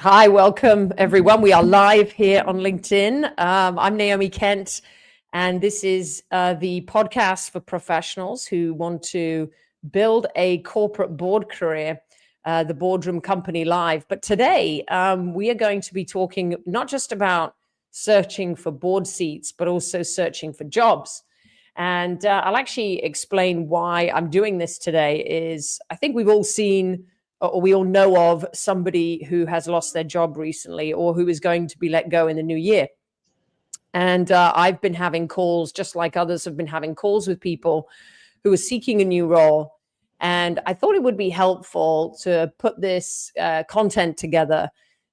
Hi, welcome everyone. We are live here on LinkedIn. I'm Naomi Kent, and this is the podcast for professionals who want to build a corporate board career, the Boardroom Company Live. But today, we are going to be talking not just about searching for board seats, but also searching for jobs. And I'll actually explain why I'm doing this today. I think we've all seen or we all know of somebody who has lost their job recently or who is going to be let go in the new year. And I've been having calls, just like others have been having calls with people who are seeking a new role. And I thought it would be helpful to put this content together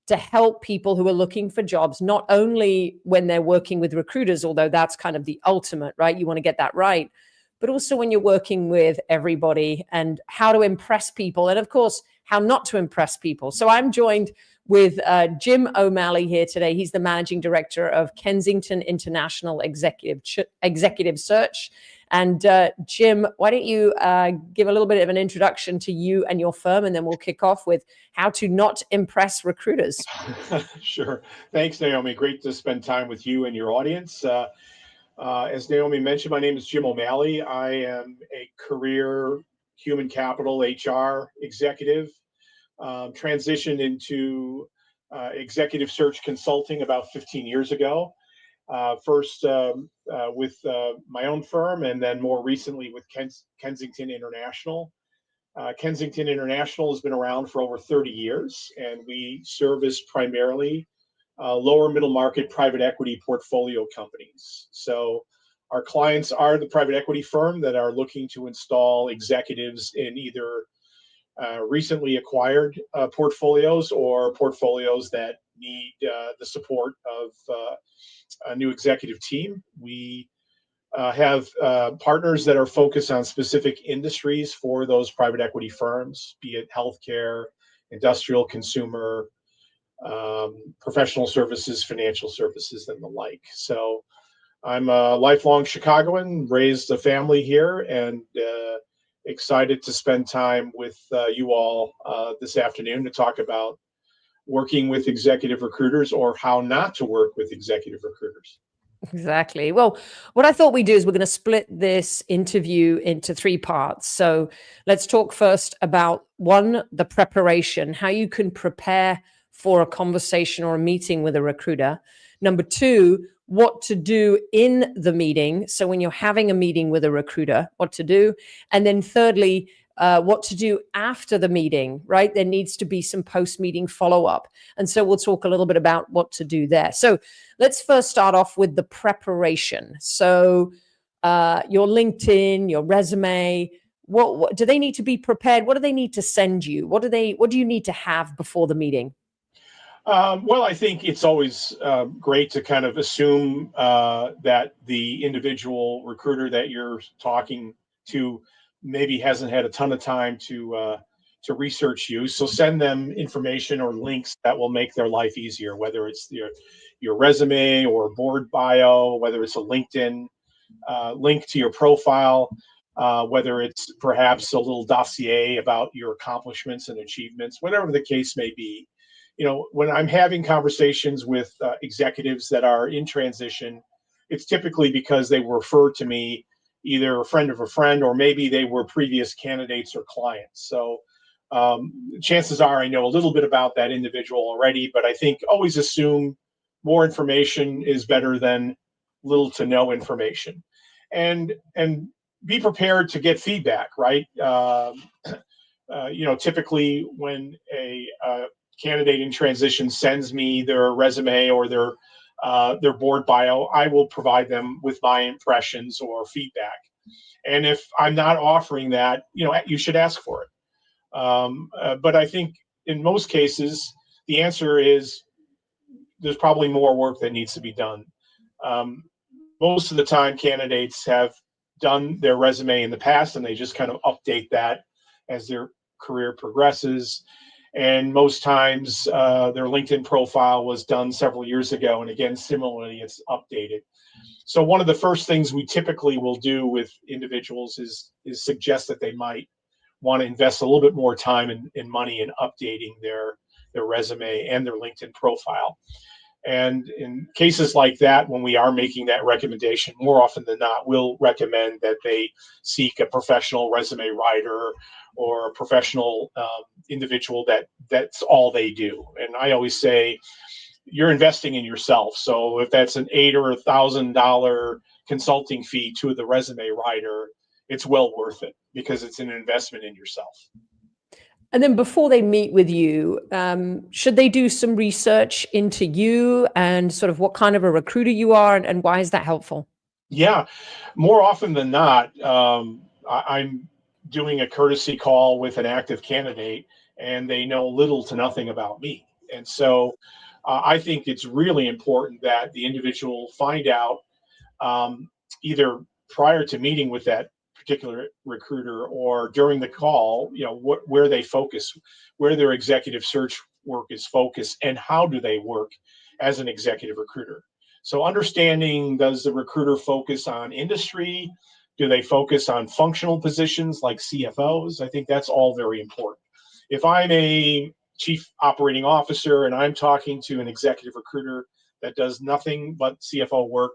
to help people who are looking for jobs, not only when they're working with recruiters, although that's kind of the ultimate, right? You want to get that right, but also when you're working with everybody and how to impress people. And of course, how not to impress people. So I'm joined with Jim O'Malley here today. He's the managing director of Kensington International Executive Search. And Jim, why don't you give a little bit of an introduction to you and your firm, and then we'll kick off with how to not impress recruiters. Sure. Thanks, Naomi. Great to spend time with you and your audience. As Naomi mentioned, my name is Jim O'Malley. I am a career human capital HR executive. Transitioned into executive search consulting about 15 years ago. First with my own firm, and then more recently with Kensington International. Kensington International has been around for over 30 years, and we service primarily lower middle market private equity portfolio companies. So our clients are the private equity firm that are looking to install executives in either recently acquired portfolios or portfolios that need the support of a new executive team. We have partners that are focused on specific industries for those private equity firms, be it healthcare, industrial, consumer, professional services, financial services, and the like. So I'm a lifelong Chicagoan, raised a family here, and excited to spend time with you all this afternoon to talk about working with executive recruiters or how not to work with executive recruiters. Exactly. Well, what I thought we'd do is we're going to split this interview into three parts. So let's talk first about one, the preparation, how you can prepare for a conversation or a meeting with a recruiter. Number two, what to do in the meeting. So when you're having a meeting with a recruiter, what to do. And then thirdly, what to do after the meeting, right? There needs to be some post-meeting follow-up. And so we'll talk a little bit about what to do there. So let's first start off with the preparation. So your LinkedIn, your resume, what do they need to be prepared? What do they need to send you? What do you need to have before the meeting? Well, I think it's always great to kind of assume that the individual recruiter that you're talking to maybe hasn't had a ton of time to research you. So send them information or links that will make their life easier, whether it's your resume or board bio, whether it's a LinkedIn link to your profile, whether it's perhaps a little dossier about your accomplishments and achievements, whatever the case may be. You know, when I'm having conversations with executives that are in transition, it's typically because they were referred to me, either a friend of a friend, or maybe they were previous candidates or clients. So chances are I know a little bit about that individual already, but I think always assume more information is better than little to no information. And be prepared to get feedback, right? Typically when a candidate in transition sends me their resume or their board bio, I will provide them with my impressions or feedback. And if I'm not offering that, you should ask for it. But I think in most cases, the answer is there's probably more work that needs to be done. Most of the time, candidates have done their resume in the past, and they just kind of update that as their career progresses. And most times their LinkedIn profile was done several years ago. And again, similarly, it's updated. So one of the first things we typically will do with individuals is suggest that they might want to invest a little bit more time and money in updating their their resume and their LinkedIn profile. And in cases like that, when we are making that recommendation, more often than not, we'll recommend that they seek a professional resume writer or a professional individual that's all they do. And I always say, you're investing in yourself. So if that's an $8,000 or $1,000 consulting fee to the resume writer, it's well worth it because it's an investment in yourself. And then before they meet with you, should they do some research into you and sort of what kind of a recruiter you are, and why is that helpful? Yeah, more often than not, I'm doing a courtesy call with an active candidate and they know little to nothing about me. And so I think it's really important that the individual find out either prior to meeting with that particular recruiter or during the call, where they focus, where their executive search work is focused, and how do they work as an executive recruiter. So understanding, does the recruiter focus on industry? Do they focus on functional positions like CFOs? I think that's all very important. If I'm a chief operating officer and I'm talking to an executive recruiter that does nothing but CFO work,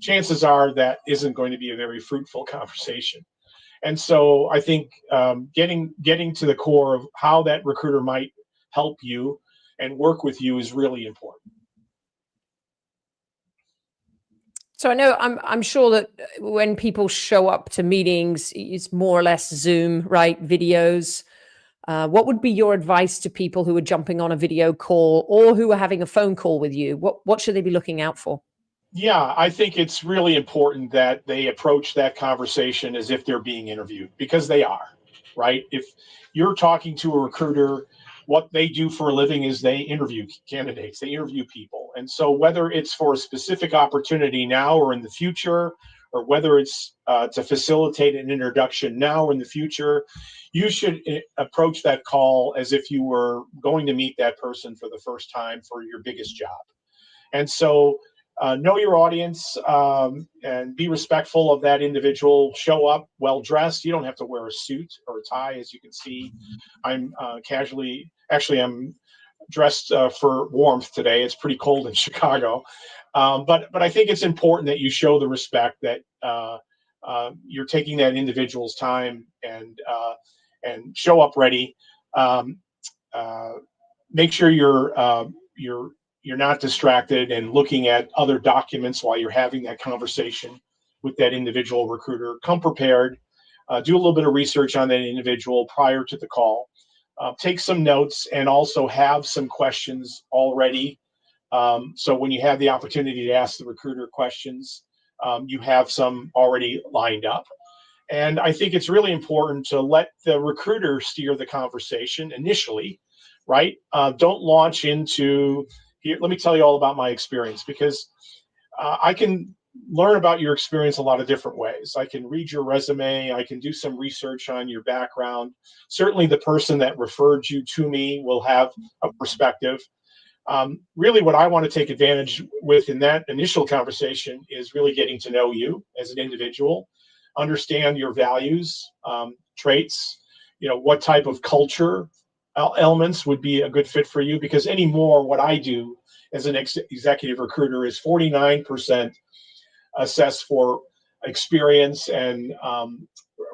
chances are that isn't going to be a very fruitful conversation. And so I think getting to the core of how that recruiter might help you and work with you is really important. So I know I'm sure that when people show up to meetings, it's more or less Zoom, right? Videos. What would be your advice to people who are jumping on a video call or who are having a phone call with you? What should they be looking out for? Yeah, I think it's really important that they approach that conversation as if they're being interviewed, because they are, right? If you're talking to a recruiter, what they do for a living is they interview candidates, they interview people. And so whether it's for a specific opportunity now or in the future, or whether it's to facilitate an introduction now or in the future, you should approach that call as if you were going to meet that person for the first time for your biggest job. And so know your audience and be respectful of that individual. Show up well dressed. You don't have to wear a suit or a tie. As you can see, I'm I'm dressed for warmth today. It's pretty cold in Chicago. But I think it's important that you show the respect that you're taking that individual's time and show up ready. Make sure you're not distracted and looking at other documents while you're having that conversation with that individual recruiter. Come prepared. Do a little bit of research on that individual prior to the call. Take some notes and also have some questions already. So when you have the opportunity to ask the recruiter questions, you have some already lined up. And I think it's really important to let the recruiter steer the conversation initially, right? Don't launch into, here, let me tell you all about my experience, because I can learn about your experience a lot of different ways. I can read your resume. I can do some research on your background. Certainly the person that referred you to me will have a perspective. Really what I want to take advantage with in that initial conversation is really getting to know you as an individual, understand your values, traits, what type of culture elements would be a good fit for you, because anymore what I do as an executive recruiter is 49% assess for experience and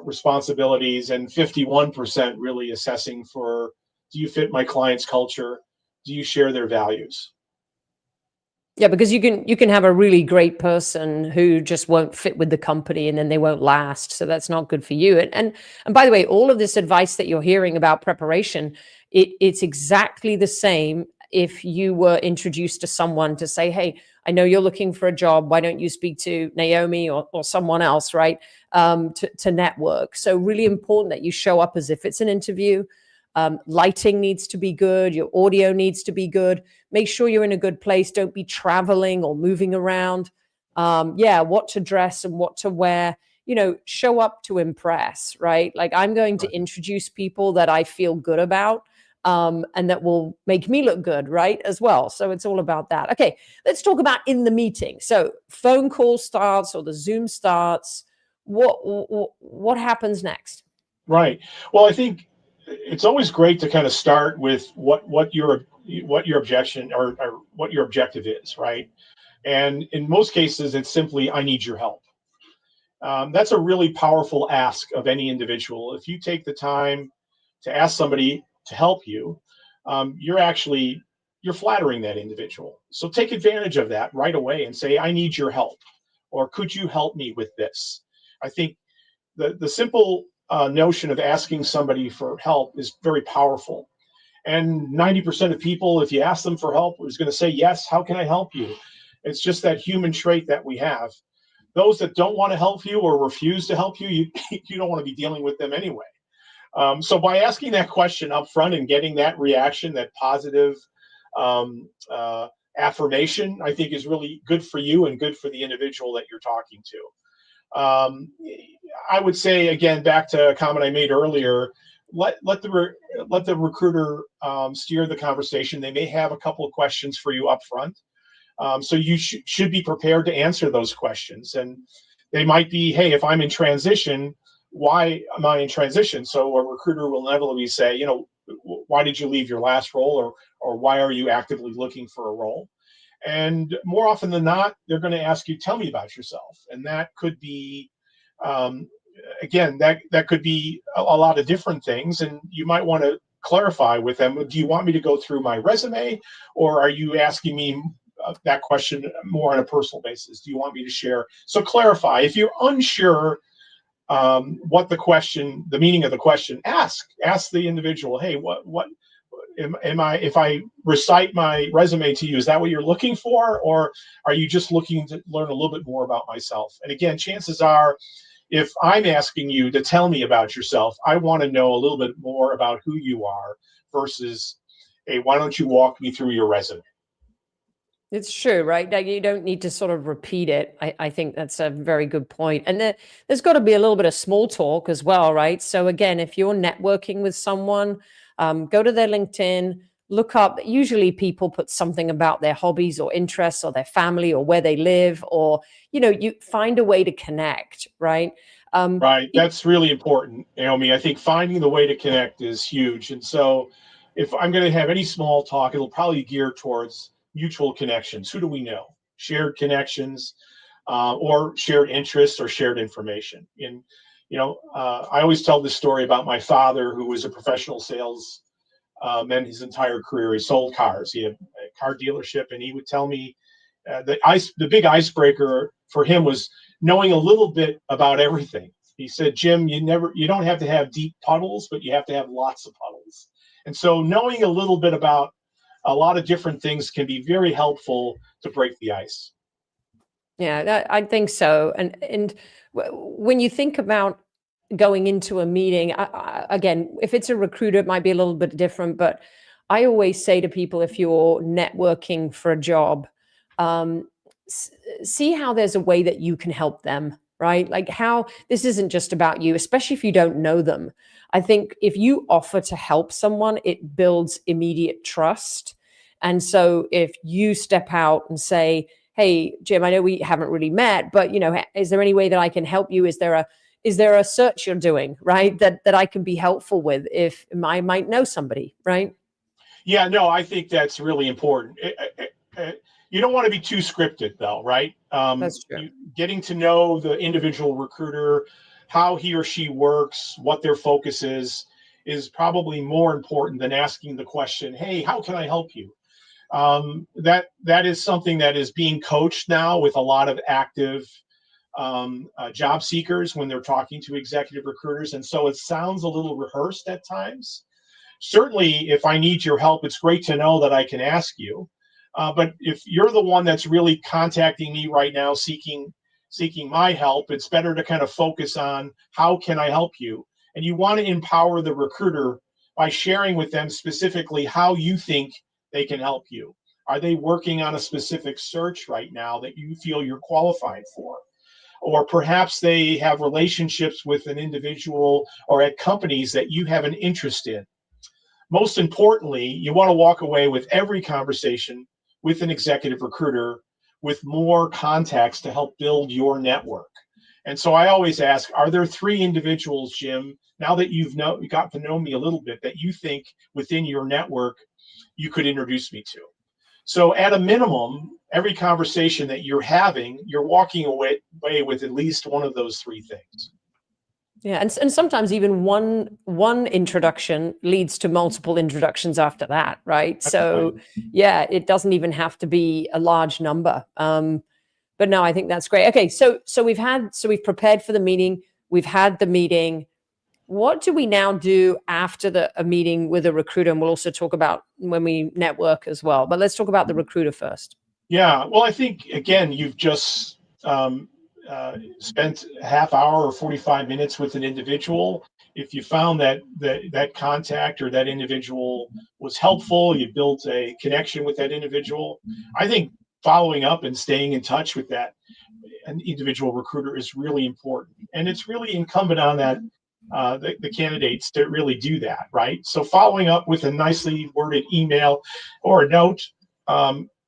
responsibilities, and 51% really assessing for, do you fit my client's culture? Do you share their values? Yeah, because you can have a really great person who just won't fit with the company and then they won't last. So that's not good for you. And by the way, all of this advice that you're hearing about preparation, it's exactly the same if you were introduced to someone to say, hey, I know you're looking for a job. Why don't you speak to Naomi or someone else, right? To network. So really important that you show up as if it's an interview. Lighting needs to be good. Your audio needs to be good. Make sure you're in a good place. Don't be traveling or moving around. What to dress and what to wear. Show up to impress, right? Like, I'm going to introduce people that I feel good about, and that will make me look good, right? As well. So it's all about that. Okay, let's talk about in the meeting. So phone call starts or the Zoom starts. What happens next? Right. Well, I think it's always great to kind of start with what your objection or what your objective is, right? And in most cases, it's simply, I need your help. That's a really powerful ask of any individual. If you take the time to ask somebody to help you, you're flattering that individual. So take advantage of that right away and say, I need your help, or could you help me with this? I think the simple notion of asking somebody for help is very powerful. And 90% of people, if you ask them for help, is going to say, yes, how can I help you? It's just that human trait that we have. Those that don't want to help you or refuse to help you, you don't want to be dealing with them anyway. So by asking that question up front and getting that reaction, that positive affirmation, I think is really good for you and good for the individual that you're talking to. I would say, again, back to a comment I made earlier, let the recruiter steer the conversation. They may have a couple of questions for you up front. So you should be prepared to answer those questions. And they might be, hey, if I'm in transition, why am I in transition? So a recruiter will inevitably say, why did you leave your last role, or why are you actively looking for a role? And more often than not, they're going to ask you, tell me about yourself. And that could be, again, that could be a lot of different things. And you might want to clarify with them, do you want me to go through my resume, or are you asking me that question more on a personal basis? Do you want me to share? So clarify. If you're unsure what the meaning of the question, ask the individual, hey, what am I, if I recite my resume to you, is that what you're looking for? Or are you just looking to learn a little bit more about myself? And again, chances are, if I'm asking you to tell me about yourself, I want to know a little bit more about who you are versus, hey, why don't you walk me through your resume? It's true, right? Like, you don't need to sort of repeat it. I think that's a very good point. And there's got to be a little bit of small talk as well, right? So again, if you're networking with someone, go to their LinkedIn, look up. Usually people put something about their hobbies or interests or their family or where they live, or, you find a way to connect, right? Right. That's really important, Naomi. I think finding the way to connect is huge. And so if I'm going to have any small talk, it'll probably gear towards mutual connections. Who do we know? Shared connections, or shared interests, or shared information. And, I always tell this story about my father, who was a professional sales man his entire career. He sold cars. He had a car dealership, and he would tell me the big icebreaker for him was knowing a little bit about everything. He said, Jim, you don't have to have deep puddles, but you have to have lots of puddles. And so knowing a little bit about a lot of different things can be very helpful to break the ice. Yeah, I think so. And when you think about going into a meeting, again, if it's a recruiter, it might be a little bit different. But I always say to people, if you're networking for a job, um, see how there's a way that you can help them, right? Like, how this isn't just about you, especially if you don't know them. I think if you offer to help someone, it builds immediate trust. And so if you step out and say, hey, Jim, I know we haven't really met, but is there any way that I can help you? Is there a search you're doing, right, that I can be helpful with if I might know somebody, right? Yeah, no, I think that's really important. You don't want to be too scripted, though, right? That's true. Getting to know the individual recruiter, how he or she works, what their focus is probably more important than asking the question, hey, how can I help you? That is something that is being coached now with a lot of active job seekers when they're talking to executive recruiters. And so it sounds a little rehearsed at times. Certainly, if I need your help, it's great to know that I can ask you. But if you're the one that's really contacting me right now, seeking my help, it's better to kind of focus on how can I help you? And you want to empower the recruiter by sharing with them specifically how you think they can help you. Are they working on a specific search right now that you feel you're qualified for? Or perhaps they have relationships with an individual or at companies that you have an interest in. Most importantly, you want to walk away with every conversation with an executive recruiter with more contacts to help build your network. And so I always ask, are there three individuals, Jim, now that you got to know me a little bit, that you think within your network you could introduce me to? So at a minimum, every conversation that you're having, you're walking away with at least one of those three things. Yeah, and sometimes even one introduction leads to multiple introductions after that, right? That's So right. yeah, it doesn't even have to be a large number. But no, I think that's great. Okay, so we've prepared for the meeting. We've had the meeting. What do we now do after a meeting with a recruiter? And we'll also talk about when we network as well. But let's talk about the recruiter first. Yeah, well, I think again, you've just spent a half hour or 45 minutes with an individual. If you found that contact or that individual was helpful, you built a connection with that individual. I think following up and staying in touch with that an individual recruiter is really important, and it's really incumbent on the candidates to really do that, right? So following up with a nicely worded email or a note,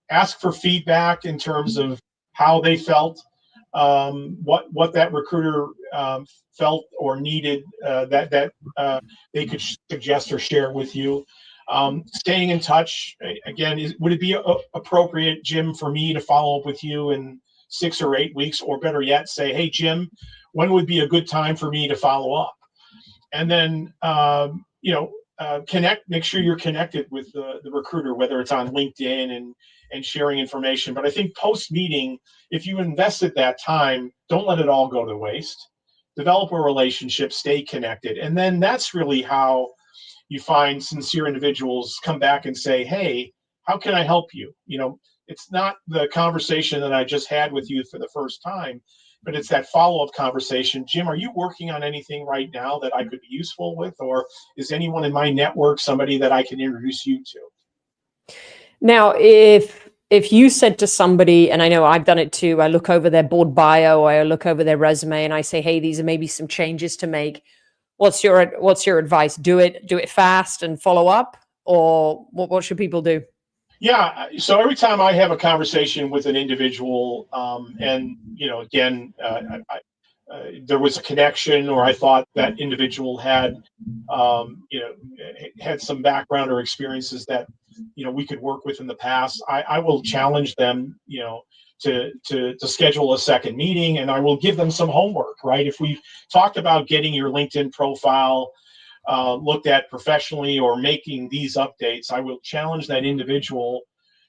ask for feedback in terms of how they felt, what that recruiter felt or needed that they could suggest or share with you. Staying in touch again, would it be appropriate, Jim, for me to follow up with you in 6 or 8 weeks, or better yet, say, hey, Jim, when would be a good time for me to follow up? And then make sure you're connected with the recruiter, whether it's on LinkedIn and sharing information. But I think post meeting, if you invested that time, don't let it all go to waste. Develop a relationship, stay connected, and then that's really how you find sincere individuals come back and say, hey, how can I help you? It's not the conversation that I just had with you for the first time, but it's that follow-up conversation. Jim, are you working on anything right now that I could be useful with? Or is anyone in my network somebody that I can introduce you to? Now, if you said to somebody, and I know I've done it too, I look over their board bio, or I look over their resume and I say, hey, these are maybe some changes to make. What's your advice? Do it fast and follow up, or what should people do? Yeah. So every time I have a conversation with an individual, and again, there was a connection, or I thought that individual had, had some background or experiences that, we could work with in the past. I will challenge them, to schedule a second meeting, and I will give them some homework, right? If we talked about getting your LinkedIn profile looked at professionally or making these updates, I will challenge that individual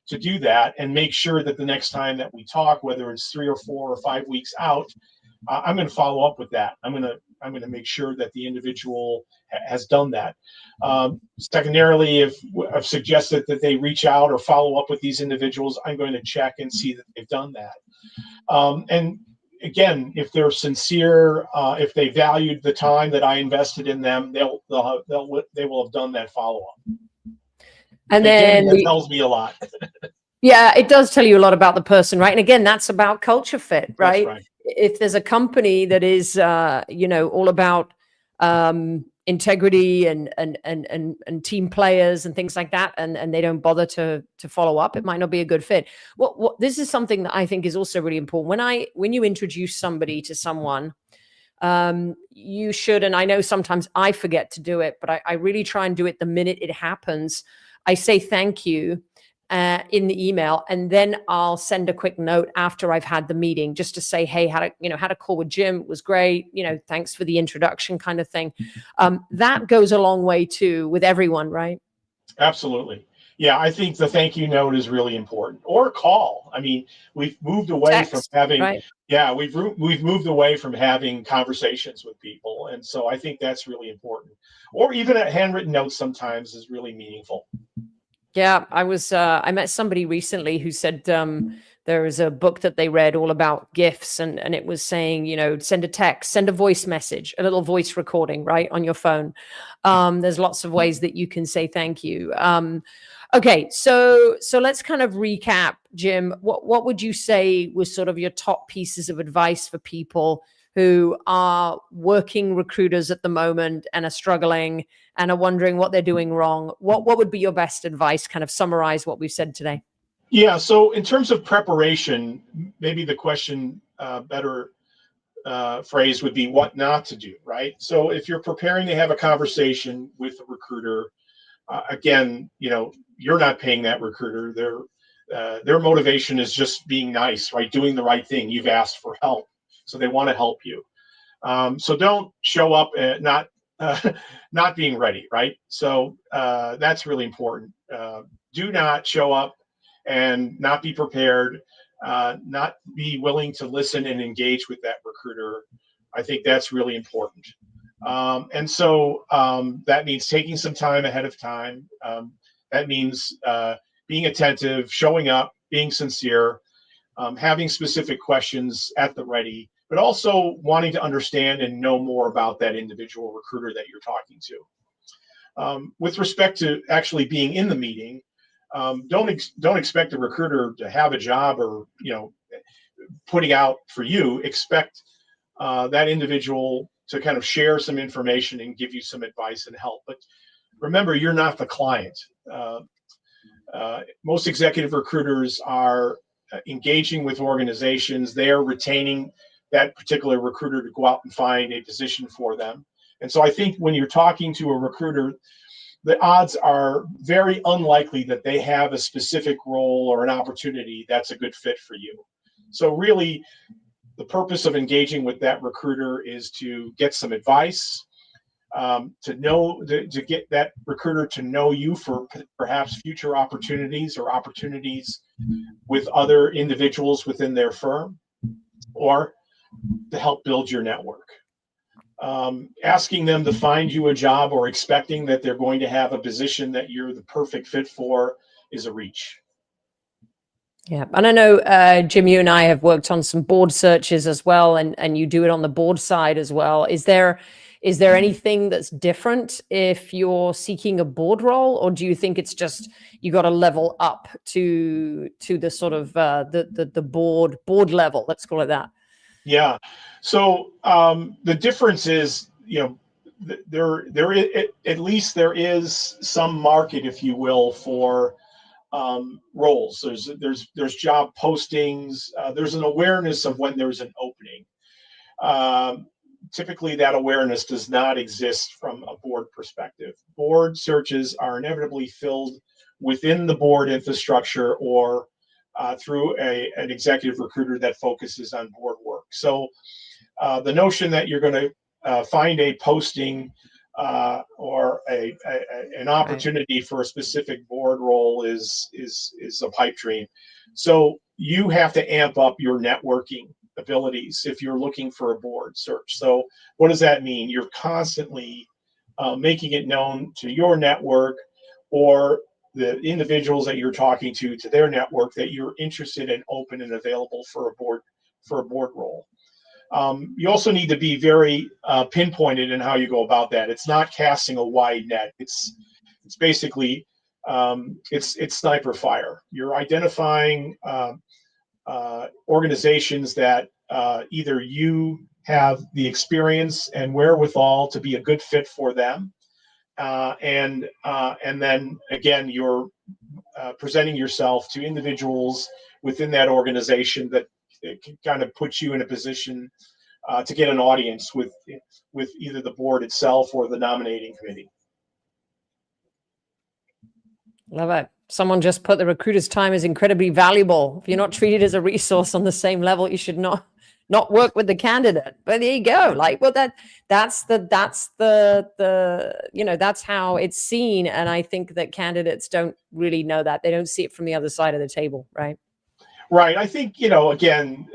to do that and make sure that the next time that we talk, whether it's 3 or 4 or 5 weeks out, I'm going to follow up with that. I'm going to make sure that the individual has done that. Secondarily, if I've suggested that they reach out or follow up with these individuals, I'm going to check and see that they've done that. And again, if they're sincere, if they valued the time that I invested in them, they will have done that follow up. And then that tells me a lot. Yeah, it does tell you a lot about the person, right? And again, that's about culture fit, right? That's right. If there's a company that is, all about integrity and team players and things like that, and they don't bother to follow up, it might not be a good fit. What this is something that I think is also really important. When you introduce somebody to someone, you should, and I know sometimes I forget to do it, but I really try and do it the minute it happens. I say thank you in the email, and then I'll send a quick note after I've had the meeting, just to say, hey, had a call with Jim, it was great, thanks for the introduction, kind of thing. That goes a long way too with everyone, right? Absolutely. Yeah, I think the thank you note is really important, or call. I mean, we've moved away from having, right? Yeah, we've moved away from having conversations with people, and so I think that's really important. Or even a handwritten note sometimes is really meaningful. Yeah, I met somebody recently who said there was a book that they read all about gifts, and it was saying, send a text, send a voice message, a little voice recording, right, on your phone. There's lots of ways that you can say thank you. Okay, so let's kind of recap, Jim. What would you say was sort of your top pieces of advice for people who are working recruiters at the moment and are struggling and are wondering what they're doing wrong? What would be your best advice? Kind of summarize what we've said today. Yeah. So in terms of preparation, maybe the question better phrase would be what not to do, right? So if you're preparing to have a conversation with a recruiter, again, you're not paying that recruiter. Their motivation is just being nice, right? Doing the right thing. You've asked for help, so they want to help you. So don't show up not not being ready, right? So that's really important. Do not show up and not be prepared, not be willing to listen and engage with that recruiter. I think that's really important. And so that means taking some time ahead of time. That means being attentive, showing up, being sincere, having specific questions at the ready, but also wanting to understand and know more about that individual recruiter that you're talking to. With respect to actually being in the meeting, don't expect the recruiter to have a job or putting out for you. Expect that individual to kind of share some information and give you some advice and help. But remember, you're not the client. Most executive recruiters are engaging with organizations. They are retaining that particular recruiter to go out and find a position for them. And so I think when you're talking to a recruiter, the odds are very unlikely that they have a specific role or an opportunity that's a good fit for you. So really, the purpose of engaging with that recruiter is to get some advice, to get that recruiter to know you for perhaps future opportunities or opportunities with other individuals within their firm, or to help build your network. Asking them to find you a job or expecting that they're going to have a position that you're the perfect fit for is a reach. Yeah. And I know, Jim, you and I have worked on some board searches as well, and you do it on the board side as well. Is there anything that's different if you're seeking a board role, or do you think it's just you got to level up to the sort of the board level? Let's call it that. Yeah. So the difference is, there is, at least there is some market, if you will, for roles. There's job postings. There's an awareness of when there's an opening. Typically, that awareness does not exist from a board perspective. Board searches are inevitably filled within the board infrastructure or through an executive recruiter that focuses on board work. So the notion that you're going to find a posting or an opportunity for a specific board role is a pipe dream. So you have to amp up your networking abilities if you're looking for a board search. So what does that mean? You're constantly making it known to your network or the individuals that you're talking to their network that you're interested and open and available for a board role. You also need to be very pinpointed in how you go about that. It's not casting a wide net. It's basically it's sniper fire. You're identifying organizations that either you have the experience and wherewithal to be a good fit for them, and then again you're presenting yourself to individuals within that organization that it can kind of put you in a position to get an audience with either the board itself or the nominating committee. Love it. Someone just put the recruiter's time is incredibly valuable. If you're not treated as a resource on the same level, you should not work with the candidate. But there you go. Like, well, that's how it's seen. And I think that candidates don't really know that. They don't see it from the other side of the table, right? Right. I think, again,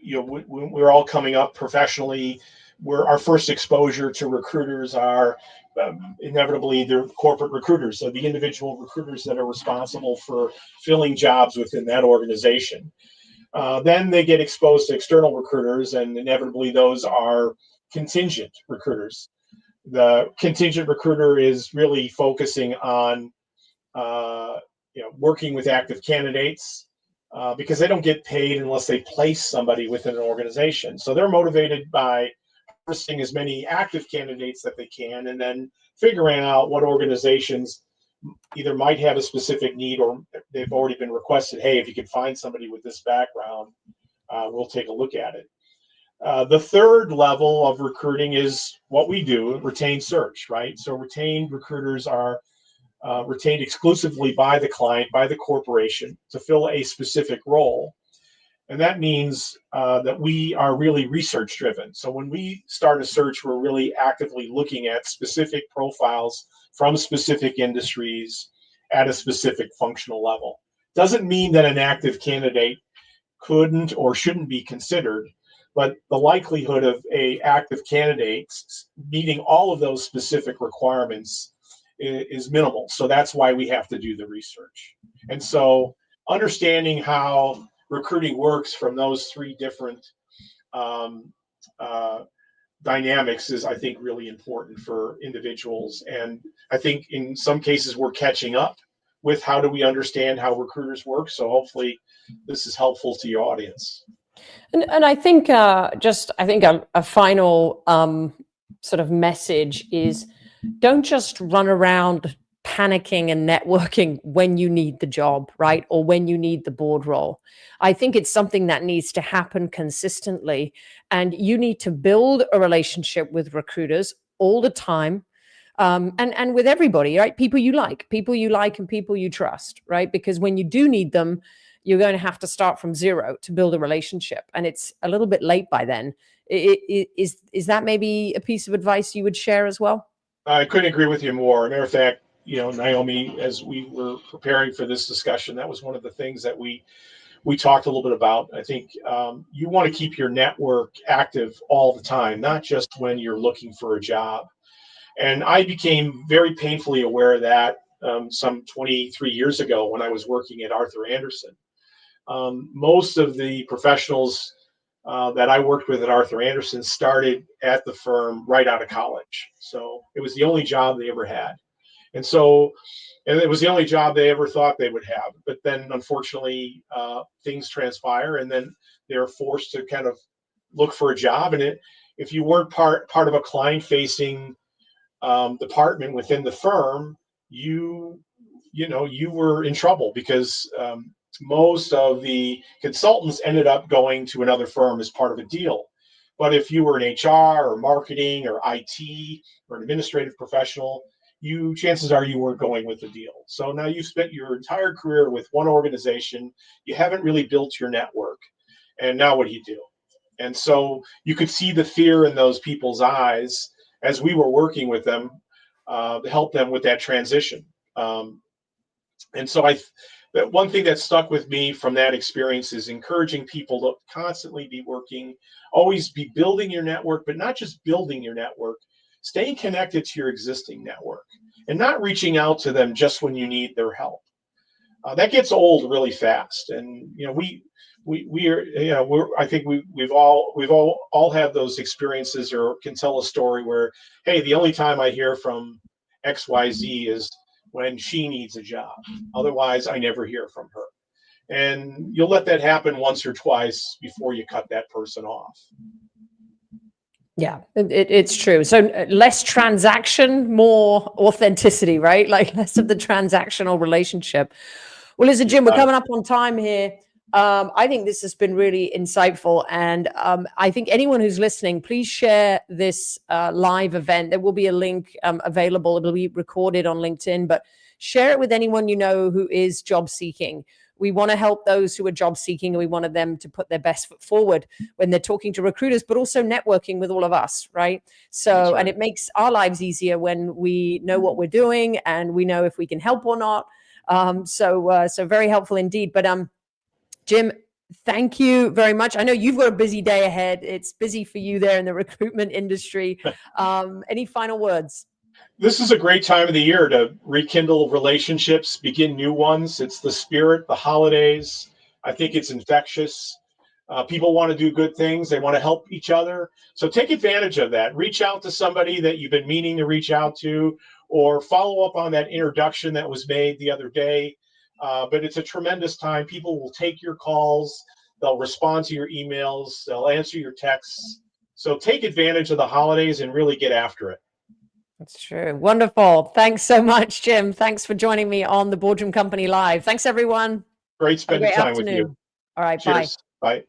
we're all coming up professionally. Our first exposure to recruiters are inevitably they're corporate recruiters, so the individual recruiters that are responsible for filling jobs within that organization. Then they get exposed to external recruiters, and inevitably those are contingent recruiters. The contingent recruiter is really focusing on working with active candidates because they don't get paid unless they place somebody within an organization. So they're motivated by harvesting as many active candidates that they can, and then figuring out what organizations either might have a specific need or they've already been requested, hey, if you can find somebody with this background, we'll take a look at it. The third level of recruiting is what we do, retained search, right? So retained recruiters are retained exclusively by the client, by the corporation, to fill a specific role. And that means that we are really research driven. So when we start a search, we're really actively looking at specific profiles from specific industries at a specific functional level. Doesn't mean that an active candidate couldn't or shouldn't be considered, but the likelihood of a active candidate meeting all of those specific requirements is minimal. So that's why we have to do the research. And so understanding how recruiting works from those three different um, uh, dynamics is, I think, really important for individuals. And I think in some cases we're catching up with how do we understand how recruiters work. So hopefully this is helpful to your audience. And I think a final sort of message is, don't just run around panicking and networking when you need the job, right? Or when you need the board role. I think it's something that needs to happen consistently. And you need to build a relationship with recruiters all the time. And with everybody, right? People you like and people you trust, right? Because when you do need them, you're going to have to start from zero to build a relationship. And it's a little bit late by then. Is that maybe a piece of advice you would share as well? I couldn't agree with you more. Matter of fact, Naomi, as we were preparing for this discussion, that was one of the things that we talked a little bit about. I think you want to keep your network active all the time, not just when you're looking for a job. And I became very painfully aware of that some 23 years ago when I was working at Arthur Andersen. Most of the professionals that I worked with at Arthur Andersen started at the firm right out of college. So it was the only job they ever had. And it was the only job they ever thought they would have. But then, unfortunately, things transpire, and then they're forced to kind of look for a job. And if you weren't part of a client-facing department within the firm, you were in trouble because most of the consultants ended up going to another firm as part of a deal. But if you were in HR or marketing or IT or an administrative professional, chances are you weren't going with the deal. So now you've spent your entire career with one organization. You haven't really built your network. And now what do you do? And so you could see the fear in those people's eyes as we were working with them to help them with that transition. And so that one thing that stuck with me from that experience is encouraging people to constantly be working, always be building your network, but not just building your network, staying connected to your existing network and not reaching out to them just when you need their help. That gets old really fast. And, I think we've all had those experiences or can tell a story where, hey, the only time I hear from XYZ is when she needs a job. Otherwise, I never hear from her. And you'll let that happen once or twice before you cut that person off. Yeah, it's true. So less transaction, more authenticity, right? Like less of the transactional relationship. Well, listen, Jim, we're coming up on time here. I think this has been really insightful. And I think anyone who's listening, please share this live event. There will be a link available. It'll be recorded on LinkedIn, but share it with anyone you know who is job seeking. We want to help those who are job seeking, and we wanted them to put their best foot forward when they're talking to recruiters, but also networking with all of us, right? So, right. And it makes our lives easier when we know what we're doing and we know if we can help or not. So very helpful indeed. But Jim, thank you very much. I know you've got a busy day ahead. It's busy for you there in the recruitment industry. Any final words? This is a great time of the year to rekindle relationships, begin new ones. It's the spirit, the holidays. I think it's infectious. People want to do good things. They want to help each other. So take advantage of that. Reach out to somebody that you've been meaning to reach out to, or follow up on that introduction that was made the other day. But it's a tremendous time. People will take your calls. They'll respond to your emails. They'll answer your texts. So take advantage of the holidays and really get after it. That's true. Wonderful. Thanks so much, Jim. Thanks for joining me on the Boardroom Company Live. Thanks, everyone. Great spending time with you. All right. Cheers. Bye.